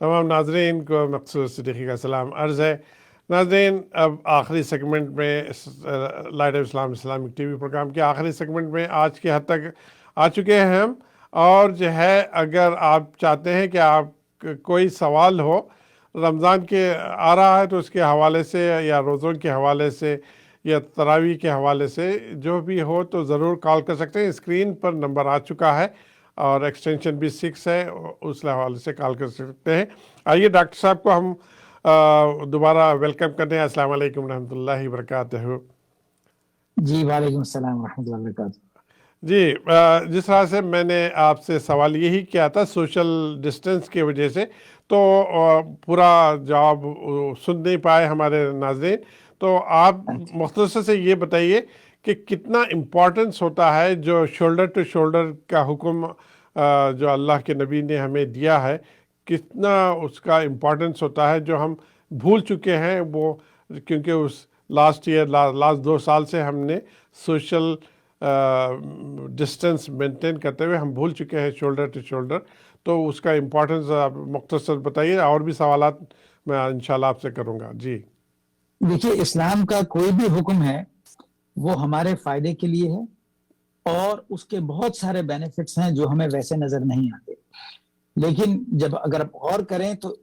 تمام ناظرین کو مخصوص صدیقی کا سلام عرض ہے۔ ناظرین، اب آخری سیگمنٹ میں لائٹ آف اسلام اسلامک ٹی وی پروگرام کے آخری سیگمنٹ میں آج کی حد تک آ چکے ہیں ہم، اور جو ہے اگر آپ چاہتے ہیں کہ آپ کوئی سوال ہو رمضان کے آ رہا ہے تو اس کے حوالے سے یا روزوں کے حوالے سے یا تراویح کے حوالے سے جو بھی ہو تو ضرور کال کر سکتے ہیں۔ اسکرین پر نمبر آ چکا ہے اور ایکسٹینشن بھی 6 ہے، اس حوالے سے کال کر سکتے ہیں۔ آئیے ڈاکٹر صاحب کو ہم دوبارہ ویلکم کرتے ہیں۔ السلام علیکم ورحمۃ اللہ وبرکاتہ۔ جی وعلیکم السلام ورحمۃ اللہ وبرکاتہ۔ جی، جس طرح سے میں نے آپ سے سوال یہی کیا تھا سوشل ڈسٹینس کی وجہ سے، تو پورا جواب سن نہیں پائے ہمارے ناظرین، تو آپ مختصر سے یہ بتائیے کہ کتنا امپورٹنس ہوتا ہے جو شولڈر ٹو شولڈر کا حکم جو اللہ کے نبی نے ہمیں دیا ہے، کتنا اس کا امپورٹنس ہوتا ہے جو ہم بھول چکے ہیں وہ، کیونکہ اس لاسٹ 2 سال سے ہم نے سوشل ڈسٹینس مینٹین کرتے ہوئے ہم بھول چکے ہیں شولڈر ٹو شولڈر، تو اس کا امپورٹنس آپ مختصر بتائیے، اور بھی سوالات میں انشاءاللہ آپ سے کروں گا۔ جی دیکھیے، اسلام کا کوئی بھی حکم ہے وہ ہمارے فائدے کے لیے ہے، اور اس کے بہت سارے بینیفٹس ہیں جو ہمیں ویسے نظر نہیں آتے، لیکن جب اگر آپ غور کریں تو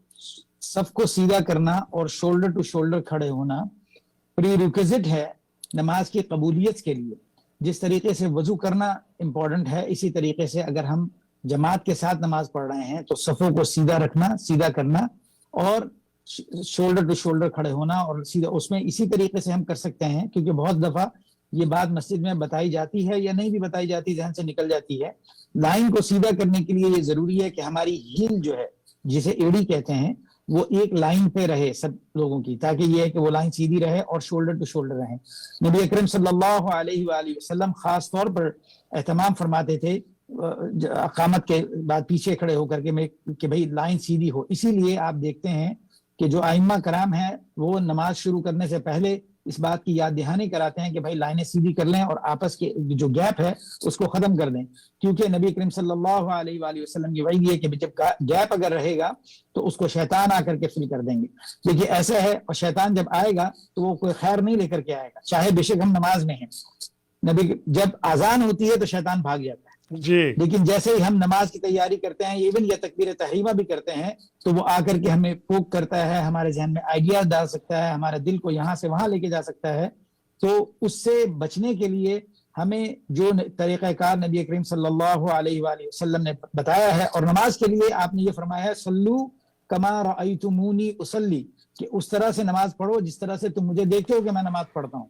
صف کو سیدھا کرنا اور شولڈر ٹو شولڈر کھڑے ہونا پری ریکوزٹ ہے نماز کی قبولیت کے لیے۔ جس طریقے سے وضو کرنا امپورٹنٹ ہے، اسی طریقے سے اگر ہم جماعت کے ساتھ نماز پڑھ رہے ہیں تو صفوں کو سیدھا رکھنا، سیدھا کرنا اور شولڈر ٹو شولڈر کھڑے ہونا، اور سیدھا اس میں اسی طریقے سے ہم کر سکتے ہیں، کیونکہ بہت دفعہ یہ بات مسجد میں بتائی جاتی ہے یا نہیں بھی بتائی جاتی، ذہن سے نکل جاتی ہے۔ لائن کو سیدھا کرنے کے لیے یہ ضروری ہے کہ ہماری ہیل جو ہے، جسے ایڑی کہتے ہیں، وہ ایک لائن پہ رہے سب لوگوں کی، تاکہ یہ ہے کہ وہ لائن سیدھی رہے اور شولڈر ٹو شولڈر رہے۔ نبی اکرم صلی اللہ علیہ وآلہ وسلم خاص طور پر اہتمام فرماتے تھے اقامت کے بعد پیچھے کھڑے ہو کر کے کہ بھئی لائن سیدھی ہو۔ اسی لیے آپ دیکھتے ہیں کہ جو ائمہ کرام ہیں وہ نماز شروع کرنے سے پہلے اس بات کی یاد دہانی کراتے ہیں کہ بھائی لائنیں سیدھی کر لیں اور آپس کے جو گیپ ہے اس کو ختم کر دیں، کیونکہ نبی کریم صلی اللہ علیہ وآلہ وسلم کی وحی ہے کہ جب گیپ اگر رہے گا تو اس کو شیطان آ کر کے فل کر دیں گے۔ دیکھیے ایسا ہے، اور شیطان جب آئے گا تو وہ کوئی خیر نہیں لے کر کے آئے گا، چاہے بے شک ہم نماز میں ہیں۔ جب اذان ہوتی ہے تو شیطان بھاگ جاتا ہے، جی، لیکن جیسے ہی ہم نماز کی تیاری کرتے ہیں، ایون یا تکبیر تحریمہ بھی کرتے ہیں، تو وہ آ کر کے ہمیں پوک کرتا ہے، ہمارے ذہن میں آئیڈیاز ڈال سکتا ہے، ہمارے دل کو یہاں سے وہاں لے کے جا سکتا ہے۔ تو اس سے بچنے کے لیے ہمیں جو طریقہ کار نبی کریم صلی اللہ علیہ وآلہ وسلم نے بتایا ہے، اور نماز کے لیے آپ نے یہ فرمایا ہے صلو کما رأیتمونی اصلی، کہ اس طرح سے نماز پڑھو جس طرح سے تم مجھے دیکھتے ہو کہ میں نماز پڑھتا ہوں۔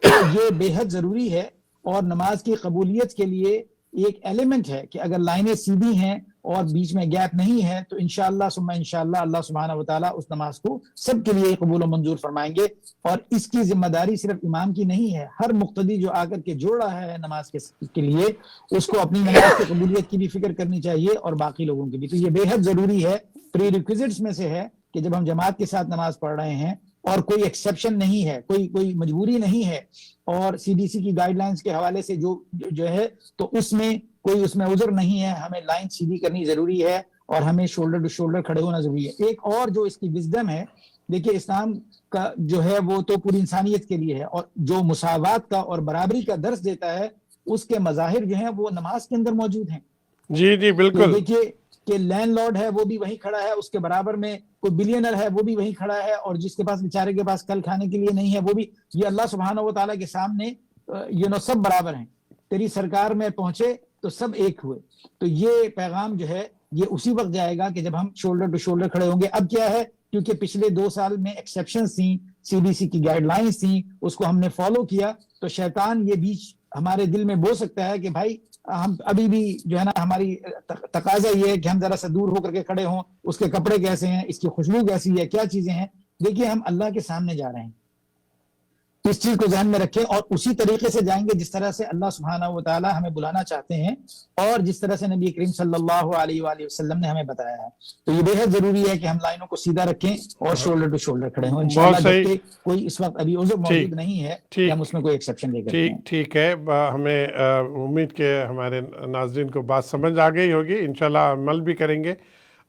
تو یہ بے حد ضروری ہے، اور نماز کی قبولیت کے لیے ایک ایلیمنٹ ہے کہ اگر لائنیں سیدھی ہیں اور بیچ میں گیپ نہیں ہے تو انشاءاللہ ثم انشاءاللہ اللہ سبحانہ وتعالیٰ اس نماز کو سب کے لیے قبول و منظور فرمائیں گے۔ اور اس کی ذمہ داری صرف امام کی نہیں ہے، ہر مقتدی جو آ کر کے جوڑ رہا ہے نماز کے لیے، اس کو اپنی نماز کی قبولیت کی بھی فکر کرنی چاہیے اور باقی لوگوں کی بھی۔ تو یہ بے حد ضروری ہے، پری ریکوزٹس میں سے ہے کہ جب ہم جماعت کے ساتھ نماز پڑھ رہے ہیں اور کوئی ایکسیپشن نہیں ہے، کوئی مجبوری نہیں ہے، اور CDC کی گائیڈ لائنز کے حوالے سے جو ہے تو اس میں عذر نہیں ہے، ہمیں لائن سیدھی کرنی ضروری ہے اور ہمیں شولڈر ٹو شولڈر کھڑے ہونا ضروری ہے۔ ایک اور جو اس کی وزڈم ہے، دیکھیے اسلام کا جو ہے وہ تو پوری انسانیت کے لیے ہے، اور جو مساوات کا اور برابری کا درس دیتا ہے اس کے مظاہر جو ہیں وہ نماز کے اندر موجود ہیں۔ جی جی بالکل۔ دیکھیے کہ لینڈ لارڈ ہے وہ بھی وہیں کھڑا ہے، اس کے برابر میں کوئی بلینر ہے وہ بھی وہیں کھڑا ہے، اور جس کے پاس بیچارے کے پاس کل کھانے کے لیے نہیں ہے وہ بھی، یہ اللہ سبحانہ و تعالیٰ کے سامنے سب برابر ہیں۔ تیری سرکار میں پہنچے تو سب ایک ہوئے۔ تو یہ پیغام جو ہے یہ اسی وقت جائے گا کہ جب ہم شولڈر ٹو شولڈر کھڑے ہوں گے۔ اب کیا ہے، کیونکہ پچھلے 2 سال میں ایکسیپشنز تھیں، CDC کی گائیڈ لائنز تھیں، اس کو ہم نے فالو کیا، تو شیطان یہ بیچ ہمارے دل میں بو سکتا ہے کہ بھائی ہم ابھی بھی جو ہے نا، ہماری تقاضا یہ ہے کہ ہم ذرا سا دور ہو کر کے کھڑے ہوں، اس کے کپڑے کیسے ہیں، اس کی خوشبو کیسی ہے، کیا چیزیں ہیں۔ دیکھیے ہم اللہ کے سامنے جا رہے ہیں، اس چیز کو ذہن میں رکھیں، اور اسی طریقے سے جائیں گے جس طرح سے اللہ سبحانہ و تعالی ہمیں بلانا چاہتے ہیں، اور جس طرح سے نبی کریم صلی اللہ علیہ وآلہ وسلم نے ہمیں بتایا ہے۔ تو یہ بے حد ضروری ہے کہ ہم لائنوں کو سیدھا رکھیں اور شولڈر ٹو شولڈر کھڑے ہوں انشاءاللہ، جبکہ کوئی اس وقت ابھی عذر موجود نہیں ہے کہ ہم اس میں کوئی ایکسیپشن لے کرتے ہیں۔ ٹھیک ہے، ہمیں امید کہ ہمارے ناظرین کو بات سمجھ آ گئی ہوگی، انشاءاللہ عمل بھی کریں گے۔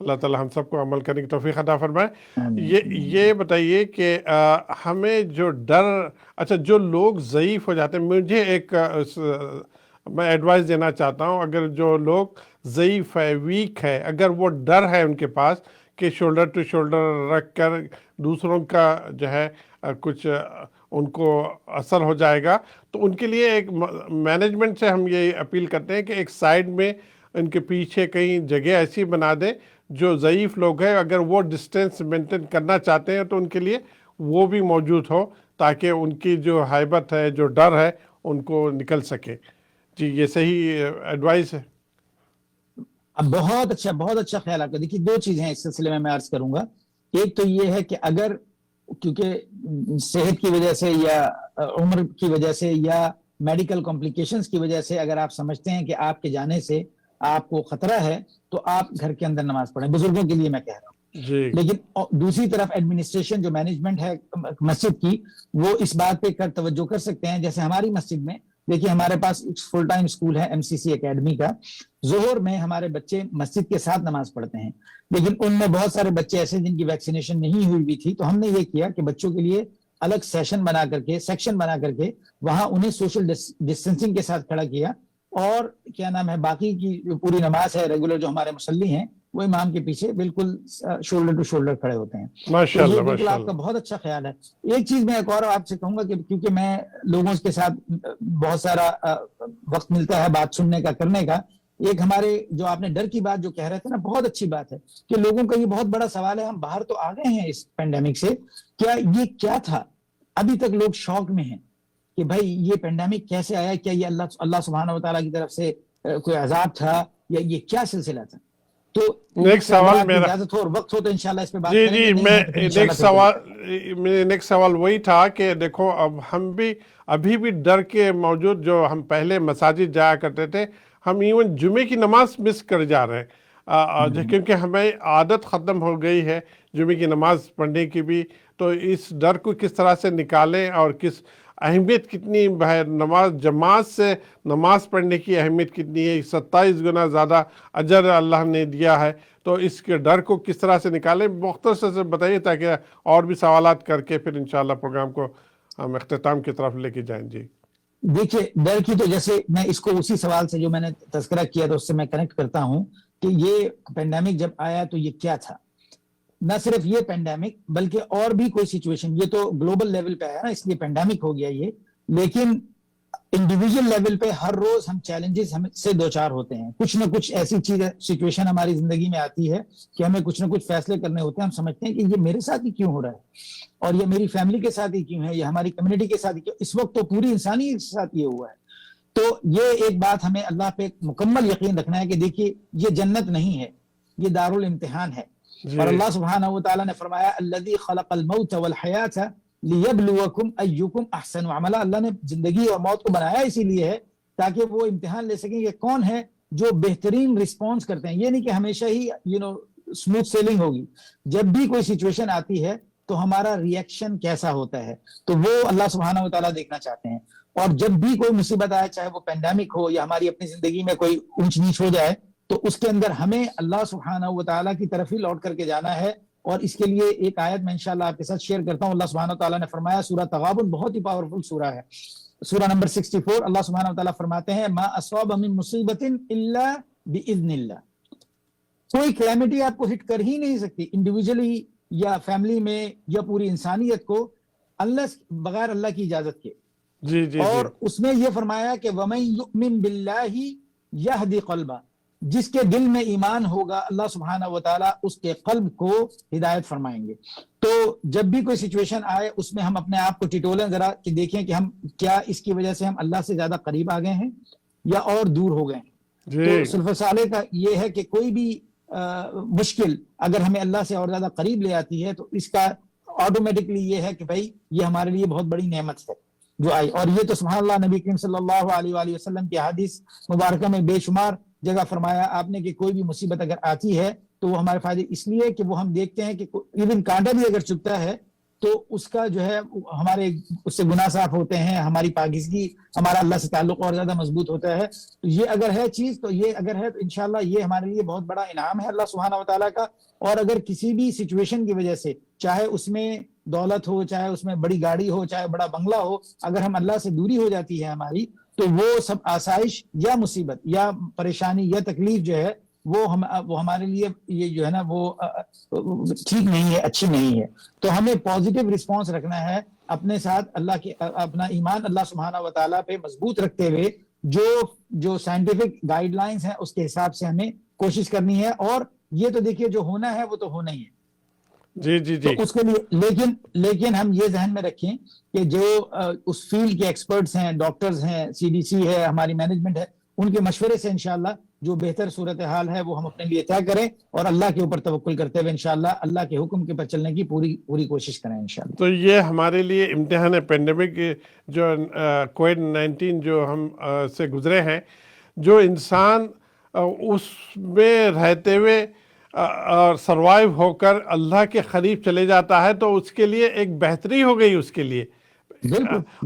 اللہ تعالی ہم سب کو عمل کرنے کی توفیق عطا فرمائے. آمین. یہ بتائیے کہ ہمیں جو ڈر، اچھا جو لوگ ضعیف ہو جاتے ہیں، مجھے ایک میں ایڈوائس دینا چاہتا ہوں، اگر جو لوگ ضعیف ہے، ویک ہے، اگر وہ ڈر ہے ان کے پاس کہ شولڈر ٹو شولڈر رکھ کر دوسروں کا جو ہے کچھ ان کو اثر ہو جائے گا، تو ان کے لیے ایک مینجمنٹ سے ہم یہ اپیل کرتے ہیں کہ ایک سائڈ میں ان کے پیچھے کہیں جگہ ایسی بنا دیں جو ضعیف لوگ ہیں، اگر وہ ڈسٹینس مینٹین کرنا چاہتے ہیں تو ان کے لیے وہ بھی موجود ہو، تاکہ ان کی جو ہیبت ہے، جو ڈر ہے، ان کو نکل سکے. جی یہ صحیح ایڈوائس ہے. اب بہت اچھا خیال آپ کا. دیکھیے دو چیزیں ہیں اس سلسلے میں عرض کروں گا. ایک تو یہ ہے کہ اگر کیونکہ صحت کی وجہ سے یا عمر کی وجہ سے یا میڈیکل کمپلیکیشنز کی وجہ سے اگر آپ سمجھتے ہیں کہ آپ کے جانے سے آپ کو خطرہ ہے تو آپ گھر کے اندر نماز پڑھیں. بزرگوں کے لیے میں کہہ رہا ہوں. جی لیکن دوسری طرف ایڈمنسٹریشن جو مینجمنٹ ہے مسجد کی، وہ اس بات پہ توجہ کر سکتے ہیں. جیسے ہماری مسجد میں دیکھیے ہمارے پاس فل ٹائم اسکول ہے ایم سی سی اکیڈمی کا. ظہر میں ہمارے بچے مسجد کے ساتھ نماز پڑھتے ہیں، لیکن ان میں بہت سارے بچے ایسے جن کی ویکسینیشن نہیں ہوئی تھی، تو ہم نے یہ کیا کہ بچوں کے لیے الگ سیکشن بنا کر کے وہاں انہیں سوشل ڈسٹینسنگ کے ساتھ کھڑا کیا، اور کیا نام ہے باقی کی جو پوری نماز ہے ریگولر جو ہمارے مصلی ہیں وہ امام کے پیچھے بالکل شولڈر ٹو شولڈر کھڑے ہوتے ہیں. ماشاء تو یہ اللہ، بالکل ماشاء آپ کا اللہ. بہت اچھا خیال ہے. ایک چیز میں ایک اور آپ سے کہوں گا کہ کیونکہ میں لوگوں کے ساتھ بہت سارا وقت ملتا ہے بات سننے کا، کرنے کا. ایک ہمارے جو آپ نے ڈر کی بات جو کہہ رہے تھے نا، بہت اچھی بات ہے کہ لوگوں کا یہ بہت بڑا سوال ہے. ہم باہر تو آ گئے ہیں اس پینڈیمک سے، کیا یہ کیا تھا؟ ابھی تک لوگ شوق میں ہیں کہ بھائی یہ پینڈیمک کیسے آیا، کیا یہ اللہ سبحانہ و تعالیٰ کی طرف سے کوئی عذاب تھا یا یہ کیا سلسلہ تھا؟ تو ایک سوال میرا، اجازت ہو اور وقت ہو تو انشاءاللہ اس پہ بات جی کریں گے. جی، نہیں میں ہے تو پھر انشاءاللہ نیکسٹ سوال وہی تھا کہ دیکھو اب ہم بھی ابھی بھی ڈر کے موجود، جو ہم پہلے مساجد جایا کرتے تھے، ہم ایون جمعے کی نماز مس کر جا رہے ہیں کیونکہ ہمیں عادت ختم ہو گئی ہے جمعے کی نماز پڑھنے کی بھی. تو اس ڈر کو کس طرح سے نکالیں، اور کس اہمیت کتنی ہے نماز جماعت سے نماز پڑھنے کی اہمیت کتنی ہے، 27 گنا زیادہ اجر اللہ نے دیا ہے. تو اس کے ڈر کو کس طرح سے نکالیں، مختصر سے بتائیے تاکہ اور بھی سوالات کر کے پھر انشاءاللہ پروگرام کو ہم اختتام کی طرف لے کے جائیں. جی دیکھیے ڈر کی تو جیسے میں اس کو اسی سوال سے جو میں نے تذکرہ کیا تھا اس سے میں کنیکٹ کرتا ہوں کہ یہ پینڈیمک جب آیا تو یہ کیا تھا. نہ صرف یہ پینڈیمک بلکہ اور بھی کوئی سچویشن، یہ تو گلوبل لیول پہ آیا نا اس لیے پینڈیمک ہو گیا یہ، لیکن انڈیویجول لیول پہ ہر روز ہم چیلنجز ہم سے دوچار ہوتے ہیں. کچھ نہ کچھ ایسی چیز سچویشن ہماری زندگی میں آتی ہے کہ ہمیں کچھ نہ کچھ فیصلے کرنے ہوتے ہیں. ہم سمجھتے ہیں کہ یہ میرے ساتھ ہی کیوں ہو رہا ہے، اور یہ میری فیملی کے ساتھ ہی کیوں ہے، یہ ہماری کمیونٹی کے ساتھ ہی کیوں. اس وقت تو پوری انسانی کے ساتھ یہ ہوا ہے. تو یہ ایک بات ہمیں اللہ پہ مکمل یقین رکھنا ہے کہ دیکھیے یہ جنت نہیں ہے، یہ دارالامتحان ہے. اور اللہ سبحانہ و تعالیٰ نے فرمایا الذی خلق الموت والحیات لیبلوکم ایکم احسن عملا. اللہ نے زندگی اور موت کو بنایا اسی لیے ہے تاکہ وہ امتحان لے سکیں کہ کون ہے جو بہترین رسپانس کرتے ہیں. یہ نہیں کہ ہمیشہ ہی اسموتھ سیلنگ ہوگی. جب بھی کوئی سچویشن آتی ہے تو ہمارا ریئیکشن کیسا ہوتا ہے، تو وہ اللہ سبحانہ و تعالیٰ دیکھنا چاہتے ہیں. اور جب بھی کوئی مصیبت آئے، چاہے وہ پینڈیمک ہو یا ہماری اپنی زندگی میں کوئی اونچ نیچ ہو جائے، تو اس کے اندر ہمیں اللہ سبحانہ و تعالیٰ کی طرف ہی لوٹ کر کے جانا ہے. اور اس کے لیے ایک آیت میں انشاءاللہ آپ کے ساتھ شیئر کرتا ہوں. اللہ سبحانہ و تعالیٰ نے فرمایا، سورہ تغابن بہت ہی پاورفل سورہ ہے، سورہ نمبر 64. اللہ سبحانہ و تعالیٰ فرماتے ہیں ما اصاب من مصیبت الا باذن اللہ. کوئی کلیمٹی آپ کو ہٹ کر ہی نہیں سکتی انڈیویجلی یا فیملی میں یا پوری انسانیت کو، اللہ بغیر اللہ کی اجازت کے. جی جی اور اس میں یہ فرمایا کہ وَمَن يُؤْمِن بِاللَّهِ يَهْدِ قَلْبَهُ. جس کے دل میں ایمان ہوگا اللہ سبحانہ و تعالیٰ اس کے قلب کو ہدایت فرمائیں گے. تو جب بھی کوئی سچویشن آئے اس میں ہم اپنے آپ کو ٹٹولیں ذرا کہ دیکھیں کہ ہم کیا اس کی وجہ سے ہم اللہ سے زیادہ قریب آ گئے ہیں یا اور دور ہو گئے ہیں. تو سلف صالح کا یہ ہے کہ کوئی بھی مشکل اگر ہمیں اللہ سے اور زیادہ قریب لے آتی ہے تو اس کا آٹومیٹکلی یہ ہے کہ بھائی یہ ہمارے لیے بہت بڑی نعمت ہے جو آئی. اور یہ تو سبحان اللہ نبی کریم صلی اللہ علیہ وآلہ وسلم کی حدیث مبارکہ میں بے شمار جگہ فرمایا آپ نے کہ کوئی بھی مصیبت اگر آتی ہے تو وہ ہمارے فائدے اس لیے کہ وہ ہم دیکھتے ہیں کہ ایون کانٹا بھی اگر چبھتا ہے تو اس کا جو ہے ہمارے اس سے گناہ صاف ہوتے ہیں, ہماری پاکیزگی, ہمارا اللہ سے تعلق اور زیادہ مضبوط ہوتا ہے. تو یہ اگر ہے چیز, تو یہ اگر ہے تو انشاءاللہ یہ ہمارے لیے بہت بڑا انعام ہے اللہ سبحانہ و تعالیٰ کا. اور اگر کسی بھی سچویشن کی وجہ سے, چاہے اس میں دولت ہو, چاہے اس میں بڑی گاڑی ہو, چاہے بڑا بنگلہ ہو, اگر ہم اللہ سے دوری ہو جاتی ہے ہماری, تو وہ سب آسائش یا مصیبت یا پریشانی یا تکلیف جو ہے وہ ہمارے لیے یہ جو ہے نا وہ ٹھیک نہیں ہے, اچھی نہیں ہے. تو ہمیں پازیٹیو رسپانس رکھنا ہے اپنے ساتھ, اللہ کے اپنا ایمان اللہ سبحانہ و تعالیٰ پہ مضبوط رکھتے ہوئے, جو سائنٹیفک گائیڈ لائنز ہیں اس کے حساب سے ہمیں کوشش کرنی ہے. اور یہ تو دیکھیے جو ہونا ہے وہ تو ہونا ہی ہے. جی جی تو جی. اس کے لیے لیکن ہم یہ ذہن میں رکھیں کہ جو اس فیلڈ کے ایکسپرٹس ہیں, ڈاکٹرز ہیں, CDC ہے, ہماری مینجمنٹ ہے, ان کے مشورے سے انشاءاللہ جو بہتر صورتحال ہے وہ ہم اپنے لیے طے کریں, اور اللہ کے اوپر توکل کرتے ہوئے انشاءاللہ اللہ کے حکم کے پر چلنے کی پوری کوشش کریں انشاءاللہ. تو یہ ہمارے لیے امتحان ہے, پینڈیمک جو کووڈ-19 جو ہم سے گزرے ہیں, جو انسان اس میں رہتے ہوئے اور سروائیو ہو کر اللہ کے قریب چلے جاتا ہے, تو اس کے لیے ایک بہتری ہو گئی اس کے لیے.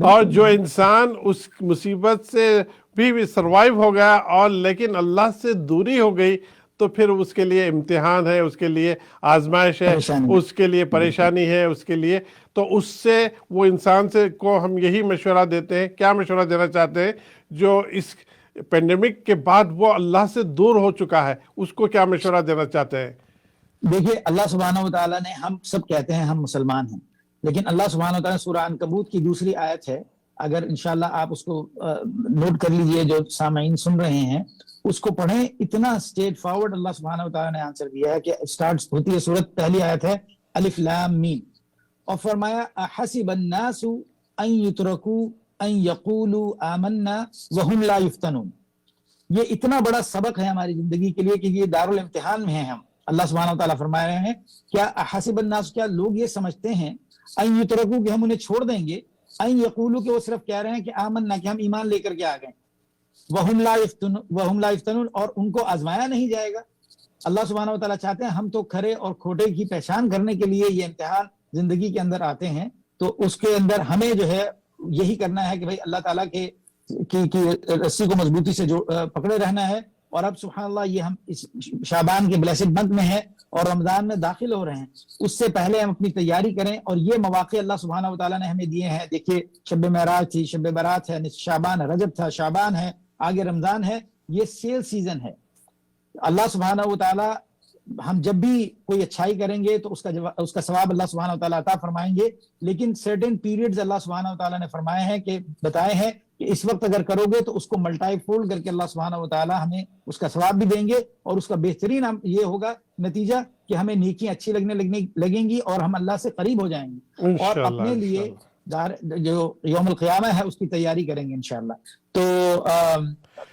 اور جو انسان اس مصیبت سے بھی سروائیو ہو گیا اور لیکن اللہ سے دوری ہو گئی, تو پھر اس کے لیے امتحان ہے, اس کے لیے آزمائش ہے, اس کے لیے پریشانی ہے, اس کے لیے. تو اس سے وہ انسان کو ہم یہی مشورہ دیتے ہیں. کیا مشورہ دینا چاہتے ہیں جو اس پینڈیمک کے بعد وہ اللہ سے دور ہو چکا ہے, اس کو کیا مشورہ دینا چاہتے ہیں؟ دیکھیے اللہ سبحانہ و تعالیٰ نے, ہم سب کہتے ہیں ہم مسلمان ہیں, لیکن اللہ سبحانہ و تعالیٰ سورہ عنکبوت کی دوسری آیت ہے, اگر انشاءاللہ آپ اس کو نوٹ کر لیجئے, جو سامعین سن رہے ہیں اس کو پڑھیں. اتنا اسٹریٹ فارورڈ اللہ سبحانہ و تعالیٰ نے آنسر دیا ہے کہ سٹارٹ ہوتی ہے سورت, پہلی آیت ہے الف لام میم, اور فرمایا احسب الناس ان یترکوا ان یقولوا آمنا وهم لا یفتنون. یہ اتنا بڑا سبق ہے ہماری زندگی کے لیے کہ یہ دارالامتحان میں ہیں ہم. اللہ سبحانہ و تعالیٰ فرما رہے ہیں کیا احسب الناس, کیا لوگ یہ سمجھتے ہیں ان یترکوا کہ ہم انہیں چھوڑ دیں گے, ان یقولوا کہ وہ صرف کہہ رہے ہیں کہ آمنا کہ ہم ایمان لے کر کے آ گئے, وهم لا یفتنون اور ان کو آزمایا نہیں جائے گا. اللہ سبحانہ و تعالیٰ چاہتے ہیں ہم تو کھرے اور کھوٹے کی پہچان کرنے کے لیے یہ امتحان زندگی کے اندر آتے ہیں, تو اس کے اندر ہمیں جو ہے یہی کرنا ہے کہ بھئی اللہ تعالیٰ کی رسی کو مضبوطی سے پکڑے رہنا ہے. اور اب سبحان اللہ یہ ہم اس شعبان کے بلیسڈ منتھ میں ہیں اور رمضان میں داخل ہو رہے ہیں, اس سے پہلے ہم اپنی تیاری کریں. اور یہ مواقع اللہ سبحانہ و تعالیٰ نے ہمیں دیے ہیں. دیکھیے شب معراج تھی, شب برات ہے, شعبان رجب تھا, شعبان ہے, آگے رمضان ہے, یہ سیل سیزن ہے. اللہ سبحانہ و تعالیٰ ہم جب بھی کوئی اچھائی کریں گے تو اس کا ثواب اللہ سبحانہ و تعالیٰ عطا فرمائیں گے, لیکن سرٹن پیریڈز اللہ سبحانہ و تعالیٰ نے فرمائے ہیں کہ بتائے ہیں کہ اس وقت اگر کرو گے تو اس کو ملٹائی فولڈ کر کے اللہ سبحانہ و تعالیٰ ہمیں اس کا ثواب بھی دیں گے, اور اس کا بہترین یہ ہوگا نتیجہ کہ ہمیں نیکیاں اچھی لگیں گی اور ہم اللہ سے قریب ہو جائیں گے, اور اپنے لیے جو یوم القیامہ ہے اس کی تیاری کریں گے انشاءاللہ. تو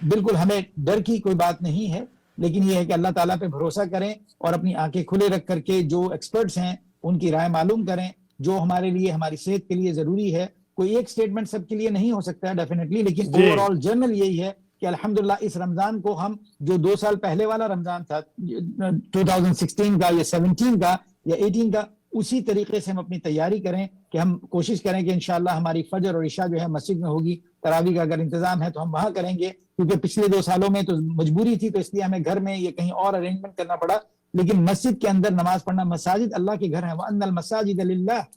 بالکل ہمیں ڈر کی کوئی بات نہیں ہے, لیکن یہ ہے کہ اللہ تعالیٰ پہ بھروسہ کریں اور اپنی آنکھیں کھلے رکھ کر کے جو ایکسپرٹس ہیں ان کی رائے معلوم کریں, جو ہمارے لیے ہماری صحت کے لیے ضروری ہے. کوئی ایک سٹیٹمنٹ سب کے لیے نہیں ہو سکتا ہے ڈیفینیٹلی, لیکن اوور آل جنرل یہی ہے کہ الحمدللہ اس رمضان کو ہم جو 2 سال پہلے والا رمضان تھا 2016 کا یا 17 کا یا 18 کا, اسی طریقے سے ہم اپنی تیاری کریں کہ ہم کوشش کریں کہ انشاءاللہ ہماری فجر اور عشاء جو ہے مسجد میں ہوگی. تراویح کا اگر انتظام ہے تو ہم وہاں کریں گے, کیونکہ پچھلے 2 سالوں میں تو مجبوری تھی تو اس لیے ہمیں گھر میں یا کہیں اور ارینجمنٹ کرنا پڑا, لیکن مسجد کے اندر نماز پڑھنا, مساجد اللہ کے گھر ہیں, وَأَنَّ الْمَسَاجِدَ لِلَّهِ,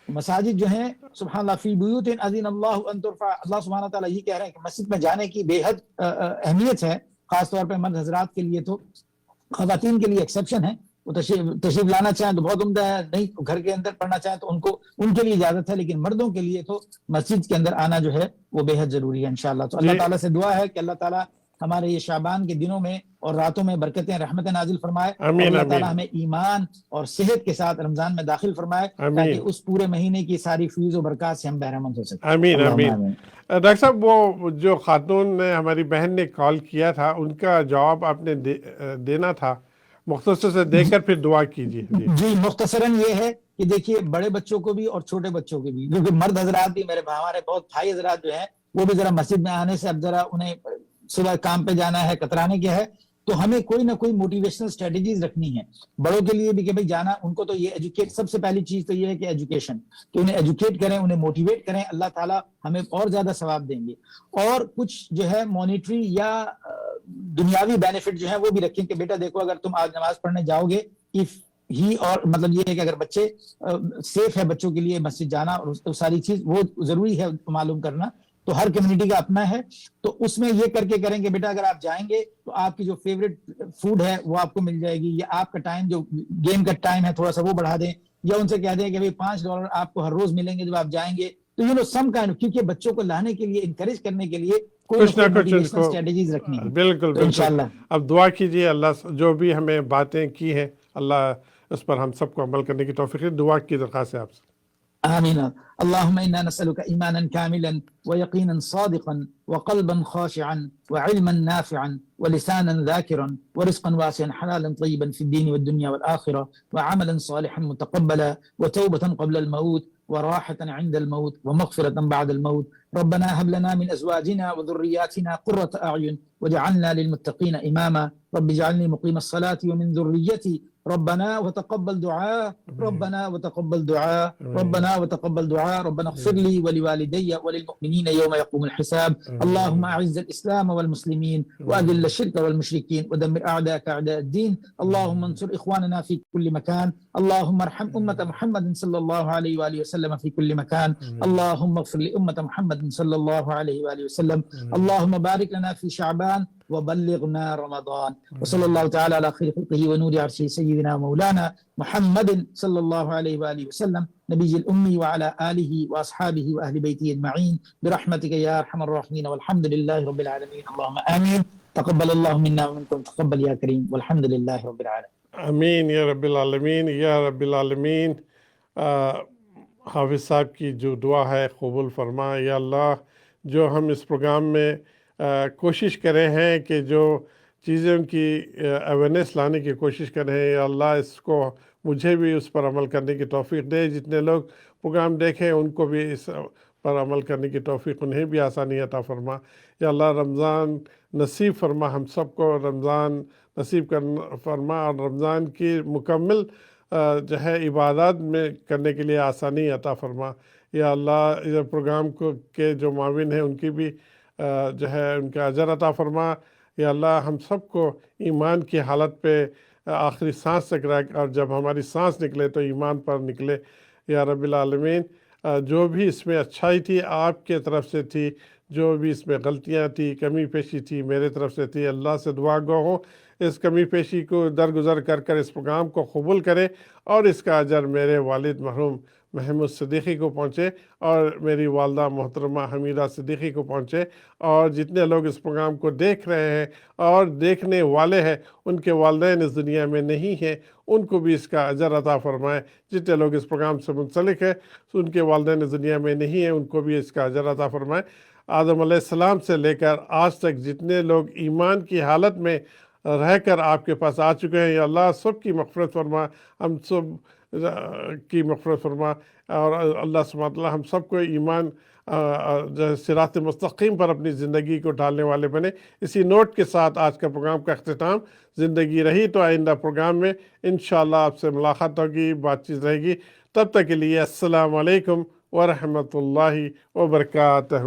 مساجد جو ہیں سبحان اللہ فی بیوت اذن اللہ ان ترفع, اللہ سبحانہ تعالیٰ یہ کہہ رہے ہیں کہ مسجد میں جانے کی بے حد اہمیت ہے, خاص طور پہ مرد حضرات کے لیے, تو خواتین کے لیے ایکسیپشن ہے, وہ تشریف لانا چاہیں تو بہت عمدہ ہے, نہیں گھر کے اندر پڑھنا چاہیں تو ان کے لیے اجازت ہے, لیکن مردوں کے لیے تو مسجد کے اندر آنا جو ہے وہ بے حد ضروری ہے انشاءاللہ. تو اللہ تعالیٰ سے دعا ہے کہ اللہ تعالیٰ ہمارے یہ شعبان کے دنوں میں اور راتوں میں برکتیں رحمتیں نازل فرمائے, اور اللہ تعالیٰ ہمیں ایمان اور صحت کے ساتھ رمضان میں داخل فرمائے, تاکہ اس پورے مہینے کی ساری فیض و برکات سے ہم بہرہ مند ہو سکیں. آمین آمین. ڈاکٹر صاحب, وہ جو خاتون نے ہماری بہن نے کال کیا تھا, ان کا جواب آپ نے دینا تھا, مختصر سے دے کر پھر دعا کیجیے. جی مختصراً یہ ہے کہ دیکھیے بڑے بچوں کو بھی اور چھوٹے بچوں کو بھی, کیونکہ مرد حضرات بھی ہمارے بہت بھائی حضرات جو ہیں وہ بھی ذرا مسجد میں آنے سے اب ذرا انہیں صبح کام پہ جانا ہے, کترانے کے ہے, تو ہمیں کوئی نہ کوئی موٹیویشنل اسٹریٹجیز رکھنی ہے بڑوں کے لیے بھی کہ بھائی جانا ان کو تو یہ ایجوکیٹ، سب سے پہلی چیز تو یہ ہے کہ ایجوکیشن، کہ انہیں ایجوکیٹ کریں، انہیں موٹیویٹ کریں، اللہ تعالیٰ ہمیں اور زیادہ ثواب دیں گے. اور کچھ جو ہے مانیٹری یا دنیاوی بینیفٹ جو ہے وہ بھی رکھیں کہ بیٹا دیکھو اگر تم آج نماز پڑھنے جاؤ گے اور مطلب یہ ہے کہ اگر بچے سیف ہے بچوں کے لیے مسجد جانا اور ساری چیز وہ ضروری ہے معلوم کرنا، تو ہر کمیونٹی کا اپنا ہے، تو اس میں یہ کر کے کریں کہ بیٹا اگر آپ جائیں گے تو آپ کی جو فیوریٹ فوڈ ہے وہ آپ کو مل جائے گی، یا آپ کا ٹائم جو گیم کا ٹائم ہے تھوڑا سا وہ بڑھا دیں، یا ان سے کہہ دیں کہ $5 آپ کو ہر روز ملیں گے جب آپ جائیں گے. تو سم کائنڈ، کیونکہ بچوں کو لانے کے لیے انکریج کرنے کے لیے کوئی نہ کچھ نہ کوئی کچھ ان موٹیویشنل کو اسٹریٹجیز رکھنی ہے. بالکل تو بالکل. انشاءاللہ اب دعا کیجیے اللہ جو بھی ہمیں باتیں کی ہیں اللہ اس پر ہم سب کو عمل کرنے کی توفیق دے. دعا کی درخواست ہے آپ سے. آمين. اللهم إنا نسألك إيمانا كاملا ويقينا صادقا وقلبا خاشعا وعلما نافعا ولسانا ذاكرا ورزقا واسعا حلالا طيبا في الدين والدنيا والآخرة وعملا صالحا متقبلا وتوبة قبل الموت وراحة عند الموت ومغفرة بعد الموت. ربنا هب لنا من أزواجنا وذرياتنا قرة أعين واجعلنا للمتقين إماما. رب اجعلني مقيم الصلاة ومن ذريتي ربنا وتقبل دعاء ربنا وتقبل دعاء ربنا وتقبل دعاء. ربنا اغفر لي ولوالدي وللمؤمنين يوم يقوم الحساب. اللهم أعز الإسلام والمسلمين وأذل الشرك والمشركين ودمر أعداءك أعداء الدين. اللهم انصر إخواننا في كل مكان. اللهم ارحم أمة محمد صلى الله عليه وآله وسلم في كل مكان. اللهم اغفر لأمة محمد صلى الله عليه وآله وسلم. اللهم بارك لنا في شعبان وبلغنا رمضان. وصلى الله تعالى على خير خلقه ونور عرشه سيدنا مولانا محمد صلى الله عليه وآله وسلم نبي الأمي وعلى آله وأصحابه وأهل بيته أجمعين برحمتك يا أرحم الراحمين والحمد لله رب العالمين. اللهم آمين. تقبل الله منا ومنكم تقبل يا كريم والحمد لله رب العالمين. آمین یا رب العالمین یا رب العالمین. حافظ صاحب کی جو دعا ہے قبول فرما یا اللہ. جو ہم اس پروگرام میں کوشش کرے ہیں کہ جو چیزیں ان کی اویئرنیس لانے کی کوشش کر رہے ہیں یا اللہ اس کو مجھے بھی اس پر عمل کرنے کی توفیق دے. جتنے لوگ پروگرام دیکھیں ان کو بھی اس پر عمل کرنے کی توفیق، انہیں بھی آسانی عطا فرما یا اللہ. رمضان نصیب فرما ہم سب کو، رمضان نصیب فرما اور رمضان کی مکمل جو ہے عبادات میں کرنے کے لیے آسانی عطا فرما یا اللہ. اس پروگرام کو کے جو معاون ہیں ان کی بھی جو ہے ان کا اجر عطا فرما یا اللہ. ہم سب کو ایمان کی حالت پہ آخری سانس تک رکھ، اور جب ہماری سانس نکلے تو ایمان پر نکلے یا رب العالمین. جو بھی اس میں اچھائی تھی آپ کے طرف سے تھی، جو بھی اس میں غلطیاں تھی، کمی پیشی تھی میرے طرف سے تھی. اللہ سے دعا گو ہوں اس کمی پیشی کو درگزر کر اس پروگرام کو قبول کرے اور اس کا اجر میرے والد مرحوم محمود صدیقی کو پہنچے اور میری والدہ محترمہ حمیدہ صدیقی کو پہنچے، اور جتنے لوگ اس پروگرام کو دیکھ رہے ہیں اور دیکھنے والے ہیں ان کے والدین اس دنیا میں نہیں ہیں ان کو بھی اس کا اجر عطا فرمائے. جتنے لوگ اس پروگرام سے منسلک ہیں ان کے والدین اس دنیا میں نہیں ہیں ان کو بھی اس کا اجر عطا فرمائے. آدم علیہ السلام سے لے کر آج تک جتنے لوگ ایمان کی حالت میں رہ کر آپ کے پاس آ چکے ہیں یا اللہ سب کی مغفرت فرما، ہم سب کی مغفرت فرما، اور اللہ سبحانہ وتعالی ہم سب کو ایمان صراط مستقیم پر اپنی زندگی کو ڈالنے والے بنے. اسی نوٹ کے ساتھ آج کا پروگرام کا اختتام. زندگی رہی تو آئندہ پروگرام میں انشاءاللہ آپ سے ملاقات ہوگی، بات چیت رہے گی. تب تک کے لیے السلام علیکم ورحمۃ اللہ وبرکاتہ.